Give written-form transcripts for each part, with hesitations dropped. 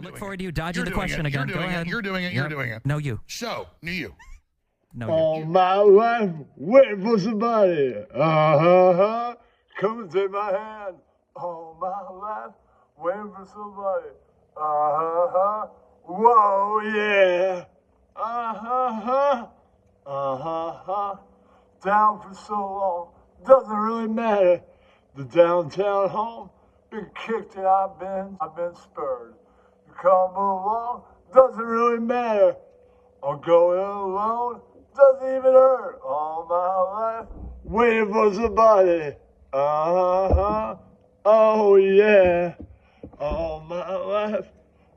Look forward to you dodging the question again. Go ahead. You're doing it. You're doing it. No, you. So, you. No, All you. my life, waiting for somebody. Come and take my hand. All my life, waiting for somebody. Whoa, yeah. Down for so long, doesn't really matter. The downtown home, been kicked and I've been spurred. You come along, doesn't really matter. I'm going alone, doesn't even hurt. All my life, waiting for somebody. Oh yeah. All my life,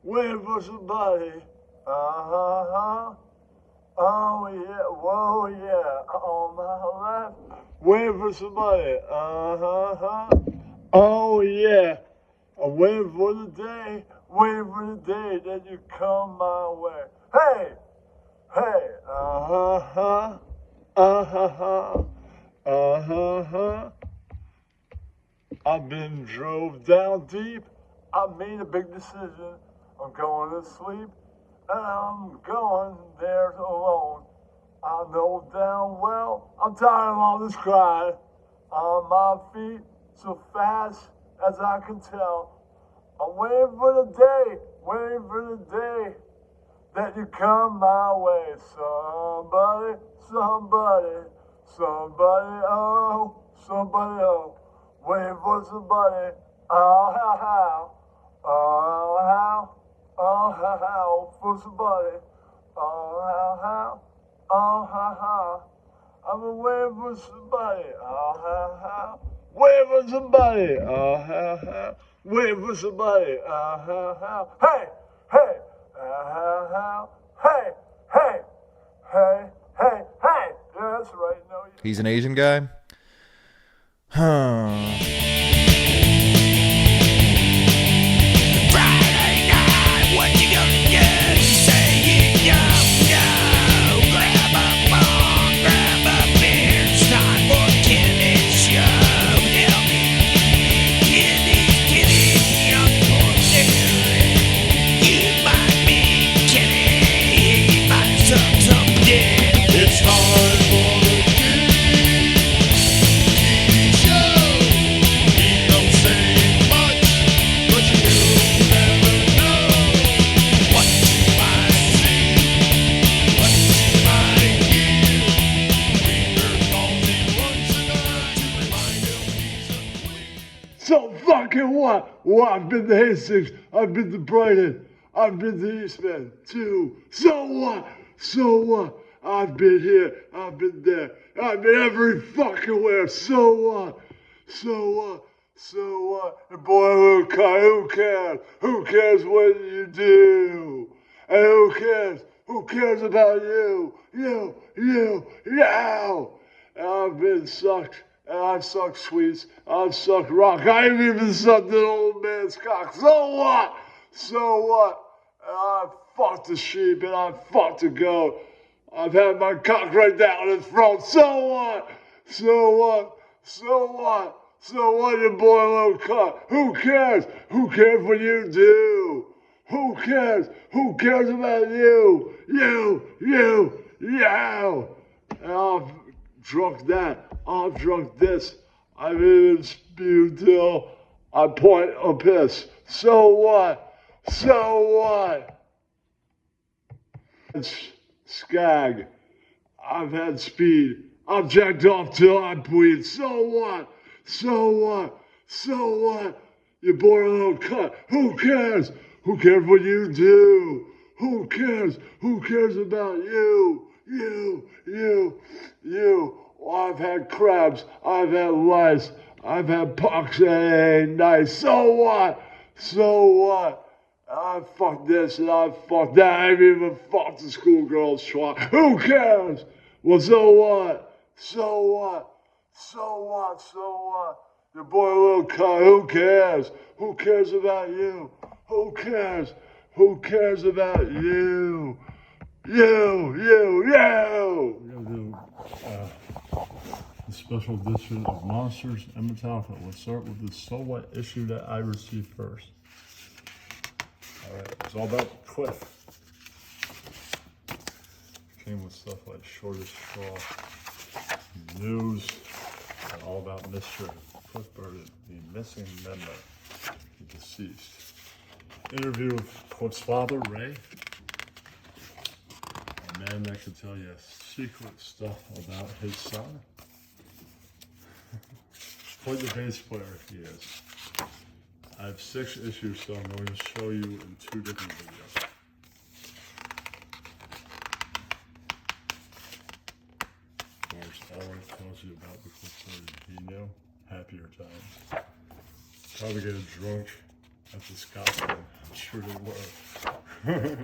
waiting for somebody. Oh yeah, whoa yeah. All my life, waiting for somebody. Oh yeah. I'm waiting for the day that you come my way. Hey, hey, I've been drove down deep. I made a big decision. I'm going to sleep, and I'm going there alone. I know damn well I'm tired of all this crying. On my feet, so fast as I can tell. I'm waiting for the day that you come my way. Somebody, waiting for somebody. Oh, how, for somebody. Oh, how, I'm waiting for somebody. Waiting for somebody. Waiting for somebody. Hey, hey, hey, hey, hey, hey, hey. Yeah, that's right. No, He's an Asian guy? Huh. Friday night, what you gonna do? Say you don't know. Grab a bong, grab a beer. It's time for Kenny's show. Help me, Kenny, young boy, you might be Kenny. You might suck some dick. It's hard for the TV show. He don't say much, but you never know what you might see, what you might hear. Peter calls him once a night to remind him he's a queen. So fucking what? Well, I've been to Hastings, I've been to Brighton, I've been to Eastman too. So what? So what? I've been here, I've been there, I've been every fucking where. So what? So what? So what? And boy, little guy, who cares? Who cares what you do? And who cares? Who cares about you? You. And I've been sucked. And I've sucked sweets. I've sucked rock. I've even sucked an old man's cock. So what? So what? And I've fucked a sheep and I've fucked a goat. I've had my cock right down his throat. So what? So what? So what? So what, you boy little cunt? Who cares? Who cares what you do? Who cares? Who cares about you? You. And I've drunk that. I've drunk this. I've even spewed till I point a piss. So what? So what? It's skag. I've had speed. I've jacked off till I bleed. So what? So what? So what? You boy little cunt. Who cares? Who cares what you do? Who cares? Who cares about you? You. Well, I've had crabs. I've had lice. I've had pox that ain't nice. So what? So what? I fucked this and I fucked that. I even fucked the schoolgirl's twat. Who cares? Well, so what? So what? So what? So what? Your boy little cunt. Who cares? Who cares about you? Who cares? Who cares about you? You. We're gonna do a special edition of Monsters and Metallica. Let's start with the So What issue that I received first. All right, it's all about Cliff. Came with stuff like Shortest Straw, news, and all about Mr. Cliff Burton, the missing member, the deceased. Interview with Cliff's father, Ray. A man that can tell you secret stuff about his son. Quite the bass player he is. I have 6 issues, so I'm going to show you in 2 different videos. Of course, Elric tells you about the Cliff Burton he knew. Happier times. Probably getting drunk at the Scotsman. I'm sure they were.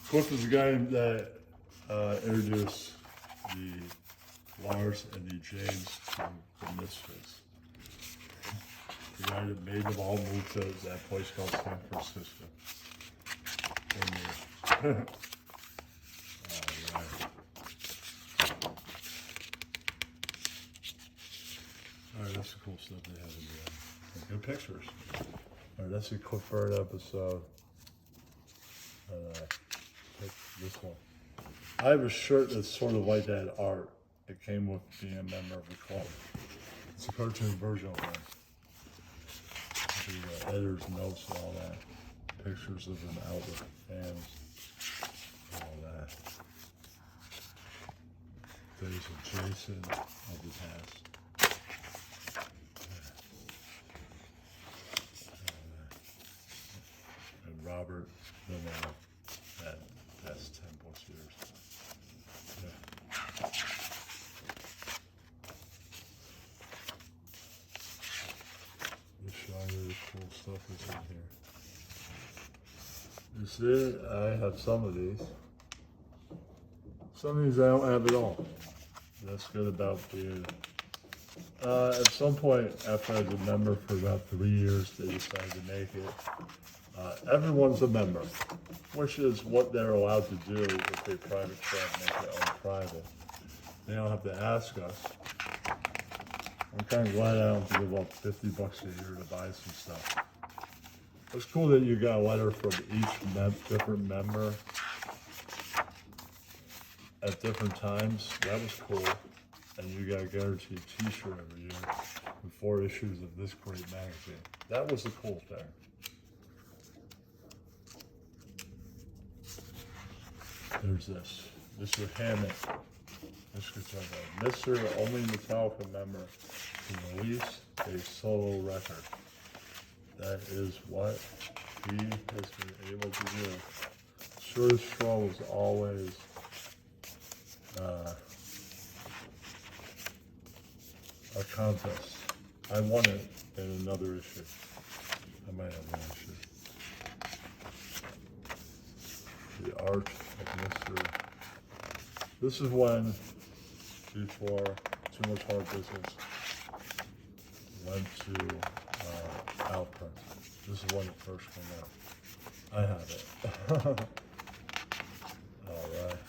Cliff is the guy that introduced the Lars and the James to the Misfits. The guy that made them all move to that place called San Francisco. Alright. Alright, that's the cool stuff they have in there. Good pictures. Alright, that's the Cliff Burton episode. This one. I have a shirt that's sort of like that art. It came with being a member of the club. It's a cartoon version of it. The editor's notes and all that. Pictures of them out with fans. All that. There's a Jason of the past. And Robert, the now. That's 10 plus years. Yeah. Let's show you the cool stuff that's in here. You see, I have some of these. Some of these I don't have at all. That's good about being. At some point, after I was a member for about 3 years, they decided to make it. Everyone's a member, which is what they're allowed to do if they private club, make it own private. They don't have to ask us. I'm kind of glad I don't have to give up $50 a year to buy some stuff. It's cool that you got a letter from each different member at different times. That was cool. And you got a guaranteed t-shirt every year with 4 issues of this great magazine. That was the cool thing. There's this. Mr. Hammett. This guitar guy. Mr. Only Metallica member to release a solo record. That is what he has been able to do. Shortest Straw was always a contest. I won it in another issue. I might have one issue. The art of Mr. This is when, before Too Much Hard Business went to Outprint. This is when it first came out. I have it. All right.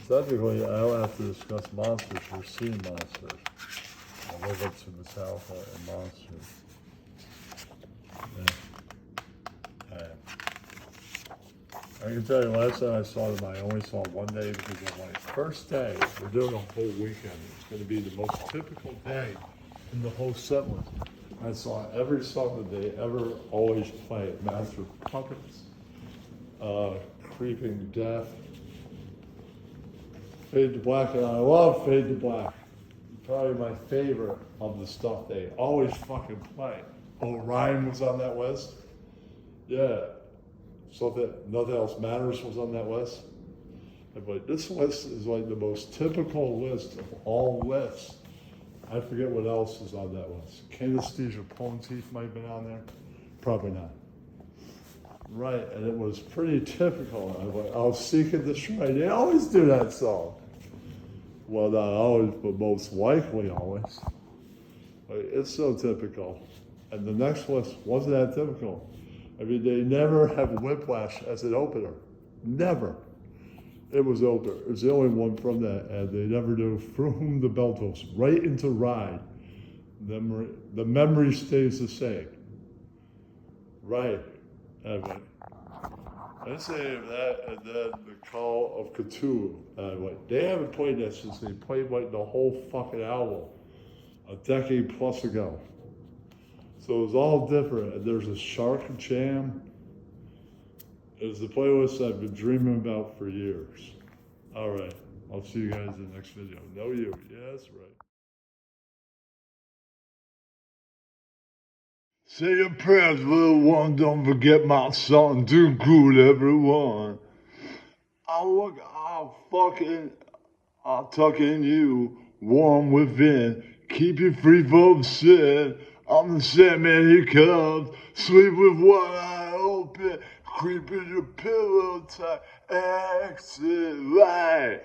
Technically, I don't have to discuss Monsters. We're seeing Monsters. I live up to Metallica and Monsters. I can tell you, last time I saw them, I only saw one day because I'm like, first day, we're doing a whole weekend. It's going to be the most typical day in the whole set list. I saw every song that they ever always play. Master of Puppets, Creeping Death, Fade to Black, and I love Fade to Black. Probably my favorite of the stuff they always fucking play. Orion was on that list. Yeah. So that Nothing Else Matters was on that list. But this list is like the most typical list of all lists. I forget what else is on that list. Kinesthesia Pulling Teeth might have been on there. Probably not. Right, and it was pretty typical. I was like, I was seeking the shrine. They always do that song. Well, not always, but most likely always. Like, it's so typical. And the next list wasn't that typical. I mean, they never have Whiplash as an opener. Never. It was open. It was the only one from that, and they never do from the bell tolls right into ride. The memory stays the same. Right. Anyway. I say that, and then the Call of Cthulhu. They haven't played that since they played like the whole fucking album a decade plus ago. So it was all different. And there's a Shark Jam. It's the playlist I've been dreaming about for years. All right. I'll see you guys in the next video. Know you. Yeah, that's right. Say your prayers, little one. Don't forget my song. Do good, everyone. I'll tuck in you, warm within. Keep you free from sin. I'm the Sandman, he comes. Sleep with one eye open. Creep in your pillow tight. Exit right.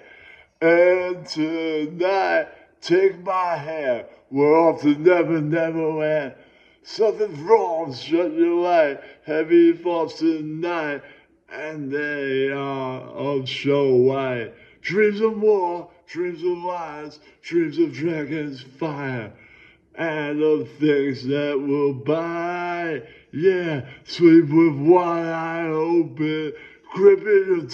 And tonight, take my hand. We're off to Never, Never Land. Something's wrong, shut your light. Heavy thoughts tonight, and they are of show white. Dreams of war, dreams of lies, dreams of dragons fire, and of things that will buy. Yeah, sleep with one eye open, gripping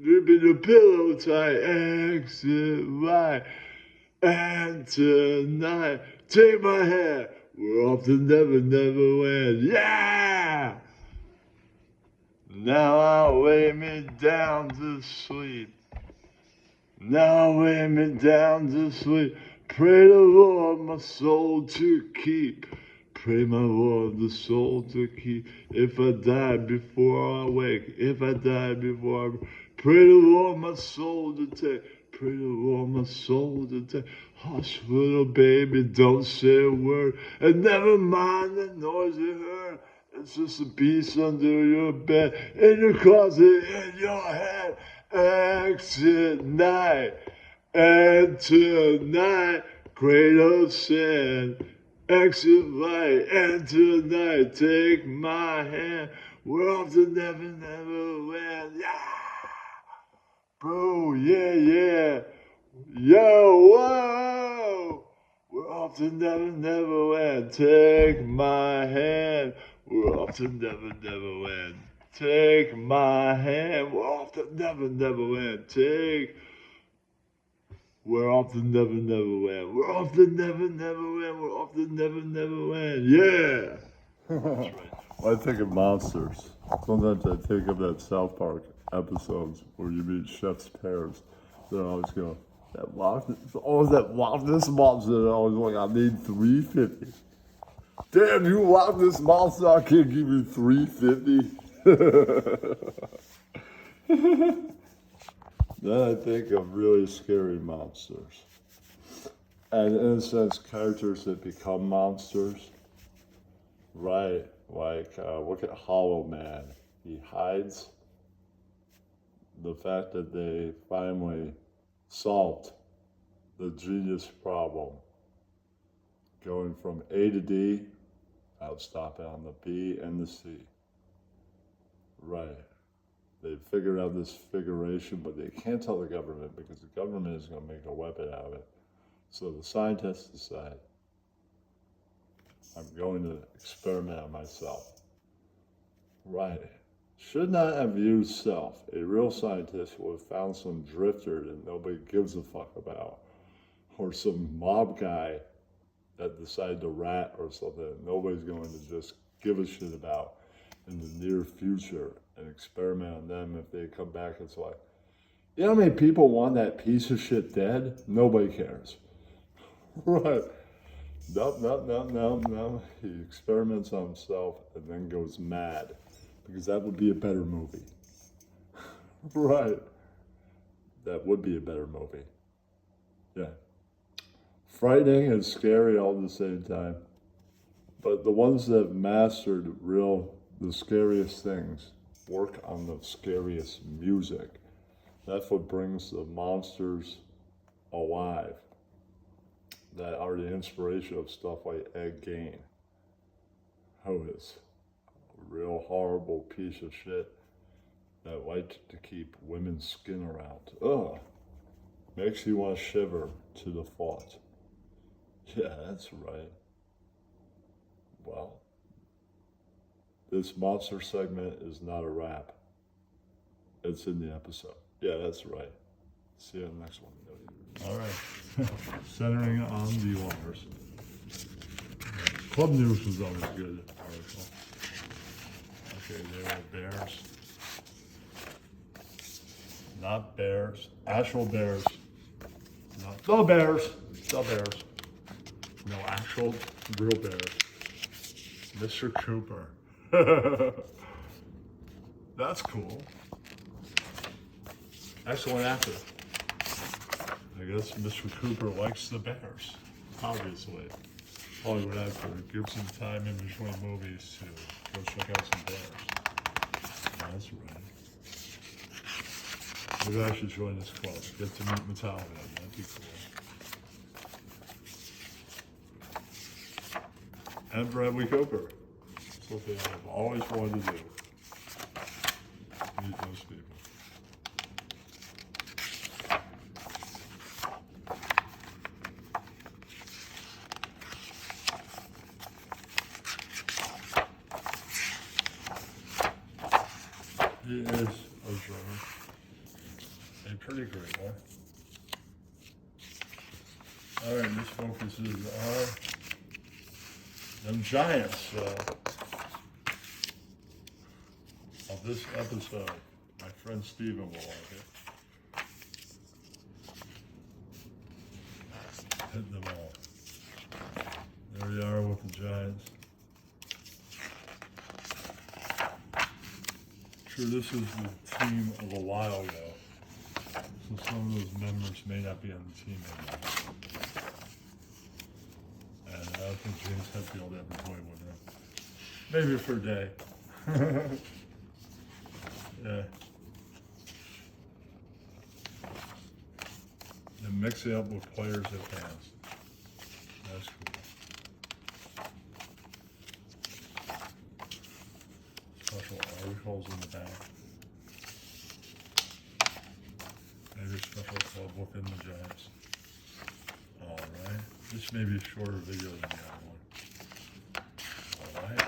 your pillow tight, exit right. And tonight, take my hand. We're off to Never, Never Land. Yeah! Now I'll lay me down to sleep. Now I'll lay me down to sleep. Pray the Lord my soul to keep. Pray my Lord the soul to keep. If I die before I wake, if I die before I pray the Lord my soul to take. Pray the Lord my soul to take. Hush, little baby, don't say a word. And never mind the noise you heard. It's just a beast under your bed, in your closet, in your head. Exit night. And tonight, great of sin. Exit right. And tonight, take my hand. We're off to Never, Never Land. Yeah! Bro, yeah. Yo, whoa! We're off to Never, Never Land. Take my hand. We're off to Never, Never Land. Take my hand. We're off to Never, Never Land. We're off to Never, Never Land. We're off to Never, Never Land. We're off to Never, Never Land. Yeah! That's right. I think of Monsters. Sometimes I think of that South Park episodes where you meet chef's parents. They're always going, that Loch Ness monster. They're always like, I need $3.50. Damn, you Loch Ness monster, I can't give you $3.50. Then I think of really scary monsters. And in a sense, characters that become monsters. Right, like look at Hollow Man. He hides the fact that they finally solved the genius problem. Going from A to D, without stopping on the B and the C. Right. They figured out this figuration, but they can't tell the government because the government is going to make a weapon out of it. So the scientists decide, I'm going to experiment on myself. Right. Should not have used self. A real scientist would have found some drifter that nobody gives a fuck about. Or some mob guy that decided to rat or something that nobody's going to just give a shit about in the near future and experiment on them. If they come back, it's like, you know how many people want that piece of shit dead? Nobody cares. Right. No. He experiments on himself and then goes mad. Because that would be a better movie. Right. That would be a better movie. Yeah. Frightening and scary all at the same time. But the ones that have mastered the scariest things work on the scariest music. That's what brings the monsters alive. That are the inspiration of stuff like Ed Gein, who is a real horrible piece of shit. that like to keep women's skin around. Ugh. Makes you want to shiver to the thought. Yeah, that's right. Well, this monster segment is not a wrap. It's in the episode. Yeah, that's right. See you on the next one. All right. Centering on the owners. Club News was always a good article. Okay, they were bears. Not bears. Actual bears. Not the bears. The bears. No, actual real bears. Mr. Cooper. That's cool. Excellent actor. I guess Mr. Cooper likes the bears, obviously. Hollywood actor gives him time in between movies to go check out some bears. That's right. Maybe I should join this club. Get to meet Metallica. That'd be cool. And Bradley Cooper. Something I've always wanted to do. Meet those people. He is a drummer. A pretty great one. Alright, this focuses on them Giants of this episode. My friend Steven will like it. Hitting them all. There we are with the Giants. Sure, this is the team of a while ago, so some of those members may not be on the team anymore. And I don't think James Hetfield ever played with them. Maybe for a day. Yeah. And mix it up with players and fans. That's cool. Special articles in the back. Maybe a special club within the Giants. Alright. This may be a shorter video than the other one. Alright.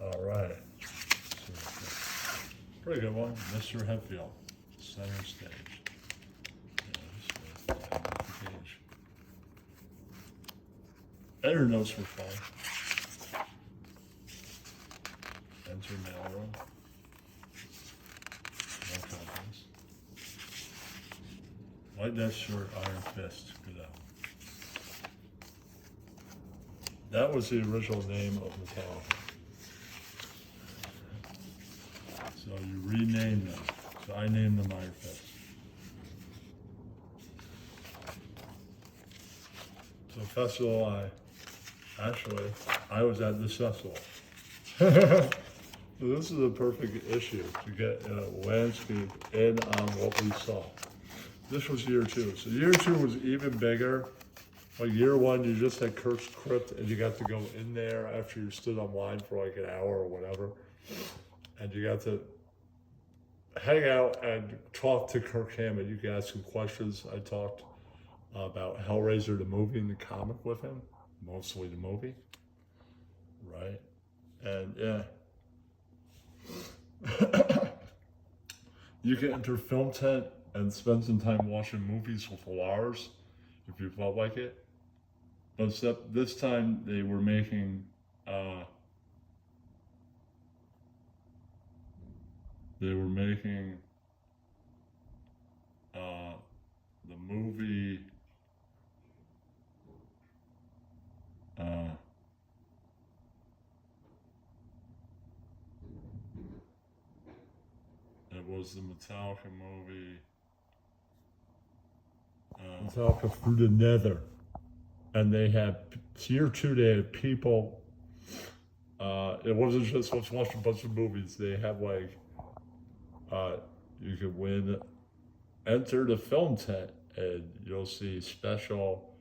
Alright. Pretty good one. Mr. Hetfield. Center stage. Yeah, this page. Editor notes were fun. Enter mailroom. No comments. Like that shirt, Iron Fist. Good out. That was the original name of Metallica. So you renamed them. So I named them Iron Fist. So festival, I was at this festival. So this is a perfect issue to get a landscape in on what we saw. This was year 2. So year 2 was even bigger. Like year 1, you just had Kirk's Crypt and you got to go in there after you stood online for like an hour or whatever. And you got to hang out and talk to Kirk Hammett. You could ask him questions. I talked about Hellraiser, the movie, and the comic with him. Mostly the movie. Right? And yeah. You can enter Film Tent and spend some time watching movies with Lars if you felt like it. But except this time they were making the movie it was the Metallica movie Metallica Through the Nether. And they had, year 2, they had people, it wasn't just let's watch a bunch of movies. They had like, you could win, enter the Film Tent and you'll see special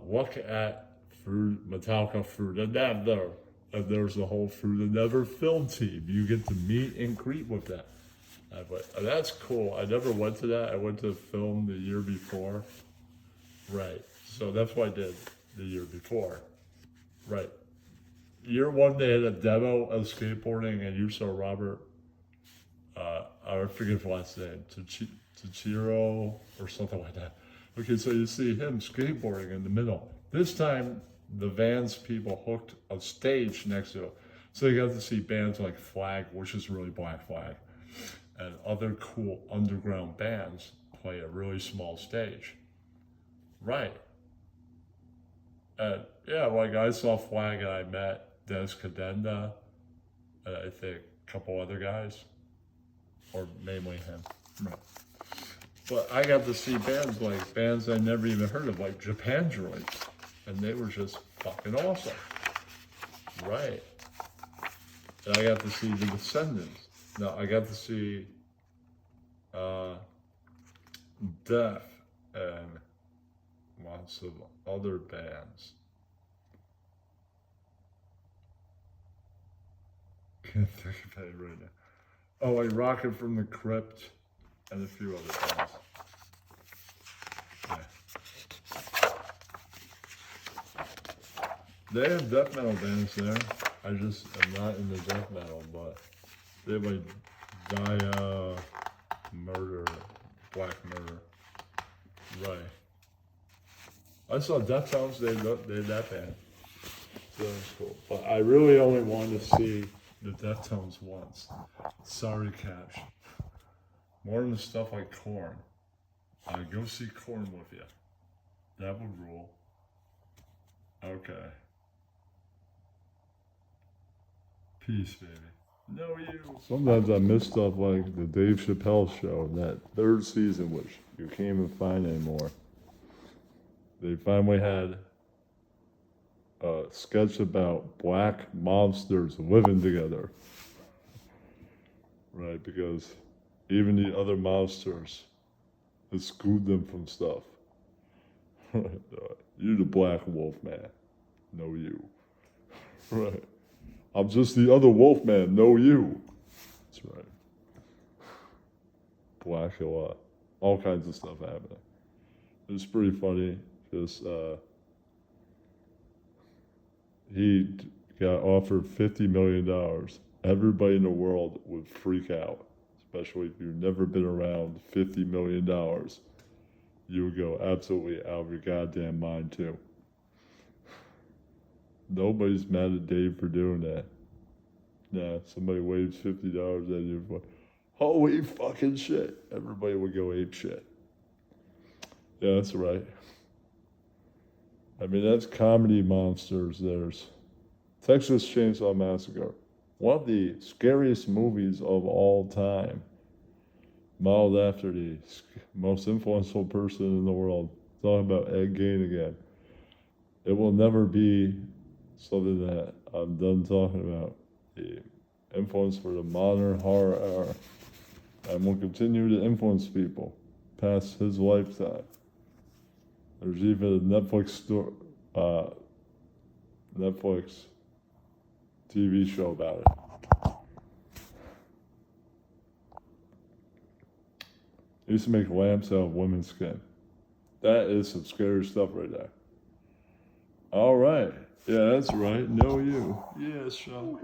look at through Metallica Through the Nether. And there's a whole Through the Never film team. You get to meet and greet with them. But that's cool. I never went to that. I went to film the year before. Right. So that's what I did the year before. Right. Year one, they had a demo of skateboarding, and you saw Robert, I forget his last name, Tachiro or something like that. Okay, so you see him skateboarding in the middle. This time, the Vans people hooked a stage next to it. So you got to see bands like Flag, which is really Black Flag, and other cool underground bands play a really small stage. Right. And yeah, like I saw Flag and I met Des Cadenda, and I think a couple other guys, or mainly him. Right. But I got to see bands I never even heard of, like Japan Droids, and they were just fucking awesome. Right. And I got to see the Descendants. No, I got to see Def and lots of other bands. Can't think of it right now. Oh, like Rocket from the Crypt and a few other bands. Yeah. They have death metal bands there. I just am not into death metal, but they have like Dia, Murder, Black Murder. Right. I saw Deftones, they had that band. So that's cool. But I really only wanted to see the Deftones once. Sorry, Cash. More than the stuff like Korn. Go see Korn with you. That would rule. Okay. Peace, baby. No, you. Sometimes I miss stuff like the Dave Chappelle show, that third season, which you can't even find anymore. They finally had a sketch about black monsters living together. Right, because even the other monsters exclude them from stuff. You're the black wolf man. No, you. Right. I'm just the other wolf man. No, you. That's right. Black a lot. All kinds of stuff happening. It's pretty funny. Just, he got offered $50 million. Everybody in the world would freak out, especially if you've never been around $50 million. You would go absolutely out of your goddamn mind, too. Nobody's mad at Dave for doing that. Nah, somebody waves $50 at you. Holy fucking shit. Everybody would go ape shit. Yeah, that's right. I mean, that's Comedy Monsters. There's Texas Chainsaw Massacre. One of the scariest movies of all time. Modeled after the most influential person in the world. Talking about Ed Gein again. It will never be something that I'm done talking about. The influence for the modern horror era. And will continue to influence people past his lifetime. There's even a Netflix TV show about it. They used to make lamps out of women's skin. That is some scary stuff right there. All right. Yeah, that's right. Know you. Yeah, Sean.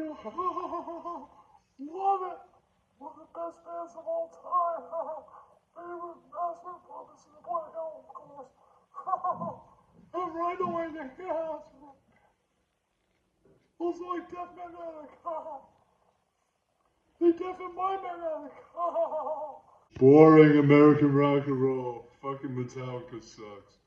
Love it! One of the best bands of all time! Favorite Master Puppets in the Black Album, of course! And right away they also like Death Magnetic! They deafened my magnetic! Boring American rock and roll. Fucking Metallica sucks.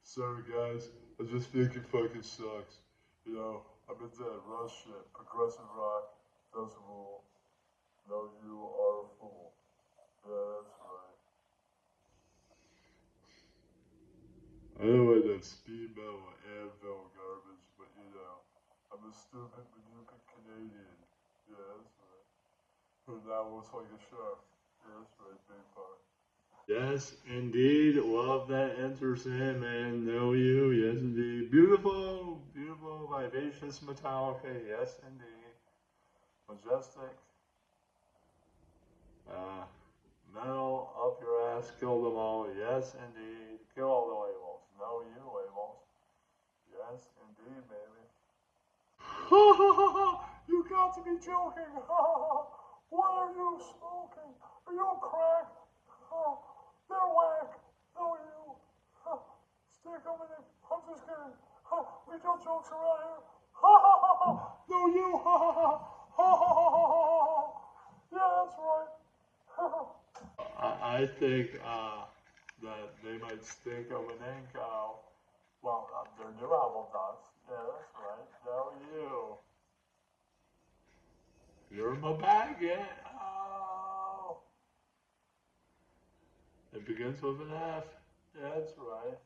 Sorry guys, I just think it fucking sucks. You know, I'm into that Rush shit. Progressive rock doesn't rule. No, you are a fool. Yeah, that's right. I don't like that speed metal Anvil garbage, but you know, I'm a stupid, manupid Canadian. Yeah, that's right. Who now looks like a shark. Yeah, that's right, big part. Yes, indeed. Love that enters him and know you. Yes, indeed. Beautiful, beautiful, vivacious Metallica. Yes, indeed. Majestic. Metal up your ass. Kill them all. Yes, indeed. Kill all the labels. Know you labels. Yes, indeed, baby. You got to be joking. What are you smoking? Are you on crack? They're whack. No, you. Stick them in it. I'm just kidding. We tell jokes around here. No, you. Yeah, that's right. I think that they might stink of an ink cow. Well, their new album does. Yeah, that's right. No, you. You're in my bag, yeah. Oh. It begins with an F. Yeah, that's right.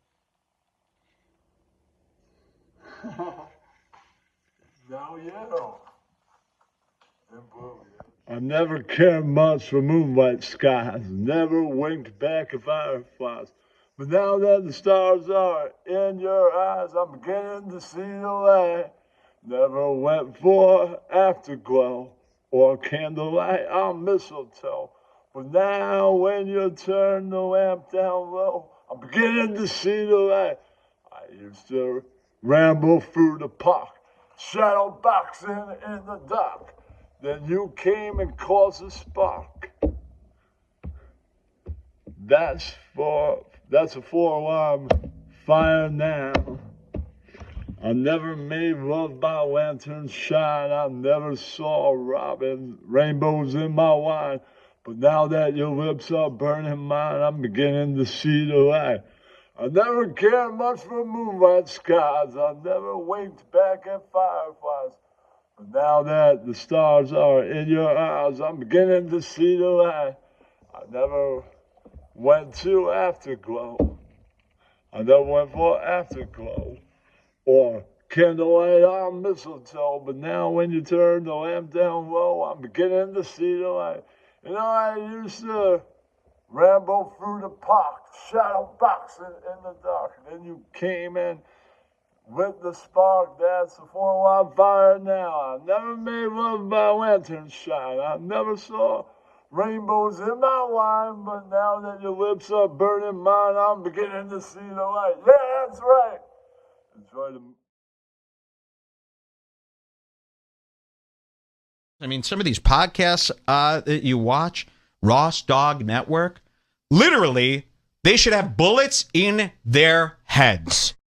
Now you. In blue, yeah. I never cared much for moonlight skies, never winked back at fireflies. But now that the stars are in your eyes, I'm beginning to see the light. Never went for afterglow or candlelight on mistletoe. But now when you turn the lamp down low, I'm beginning to see the light. I used to ramble through the park, shadow boxing in the dark. Then you came and caused a spark. That's a 4-alarm fire now. I never made love by lantern's shine. I never saw robins, rainbows in my wine. But now that your lips are burning mine, I'm beginning to see the light. I never cared much for moonlight skies. I never winked back at fireflies. But now that the stars are in your eyes, I'm beginning to see the light. I never went to afterglow. I never went for afterglow or candlelight on mistletoe. But now when you turn the lamp down low, I'm beginning to see the light. You know, I used to ramble through the park, shadow boxing in the dark. And then you came in with the spark. That's a 4-alarm fire now. I never made love by lantern shine. I never saw rainbows in my wine. But now that your lips are burning mine, I'm beginning to see the light. Yeah, that's right. Enjoy the... I mean, some of these podcasts that you watch, Ross Dog Network, literally, they should have bullets in their heads.